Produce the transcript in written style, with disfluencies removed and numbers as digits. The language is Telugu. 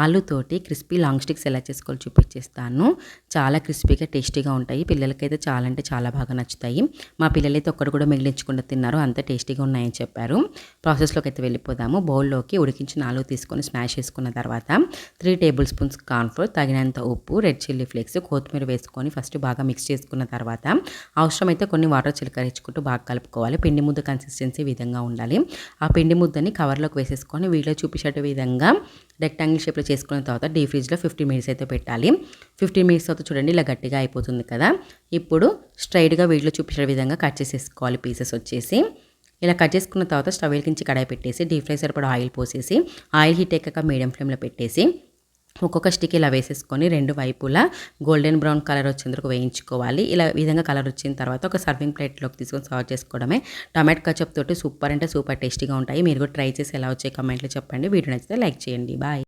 ఆలుతోటి క్రిస్పీ లాంగ్ స్టిక్స్ ఎలా చేసుకోవాలో చూపించేస్తాను. చాలా క్రిస్పీగా టేస్టీగా ఉంటాయి. పిల్లలకైతే చాలా అంటే చాలా బాగా నచ్చుతాయి. మా పిల్లలైతే ఒక్కడు కూడా మిగిలించకుండా తిన్నారు. అంత టేస్టీగా ఉన్నాయని చెప్పారు. ప్రాసెస్లోకి అయితే వెళ్ళిపోదాము. బౌల్లోకి ఉడికించిన ఆలు తీసుకొని స్మాష్ చేసుకున్న తర్వాత 3 టేబుల్ స్పూన్స్ కార్న్‌ఫ్లోర్, తగినంత ఉప్పు, రెడ్ చిల్లీ ఫ్లేక్స్, కొత్తిమీర వేసుకొని ఫస్ట్ బాగా మిక్స్ చేసుకున్న తర్వాత అవసరమైతే కొన్ని వాటర్ చిలకరించుకుంటూ బాగా కలుపుకోవాలి. పిండి ముద్ద కన్సిస్టెన్సీ విధంగా ఉండాలి. ఆ పిండి ముద్దని కవర్లోకి వేసేసుకొని వీడియో చూపించే విధంగా రెక్టాంగిల్ షేప్లో చేసుకున్న తర్వాత డీప్ ఫ్రిడ్జ్లో 15 మినిట్స్ అయితే పెట్టాలి. 15 మినిట్స్ తర్వాత చూడండి ఇలా గట్టిగా అయిపోతుంది కదా. ఇప్పుడు స్ట్రైట్గా వీడియోలో చూపించే విధంగా కట్ చేసేసుకోవాలి పీసెస్ వచ్చేసి. ఇలా కట్ చేసుకున్న తర్వాత స్టవ్ వెలిగించి కడాయి పెట్టేసి డీప్ ఫ్రై సరిపడా ఆయిల్ పోసేసి ఆయిల్ హీట్ ఎక్కాక మీడియం ఫ్లేమ్లో పెట్టేసి ఒక్కొక్క స్టిక్ ఇలా వేసేసుకొని 2 వైపులా గోల్డెన్ బ్రౌన్ కలర్ వచ్చేంత వరకు వేయించుకోవాలి. ఇలా విధంగా కలర్ వచ్చిన తర్వాత ఒక సర్వింగ్ ప్లేట్లోకి తీసుకొని సర్వ్ చేసుకోవడమే. టమాటో కచప్ తోటి సూపర్ అంటే సూపర్ టేస్టీగా ఉంటాయి. మీరు కూడా ట్రై చేసి ఎలా వచ్చాయి కామెంట్లో చెప్పండి. వీడియో నచ్చితే లైక్ చేయండి. బాయ్.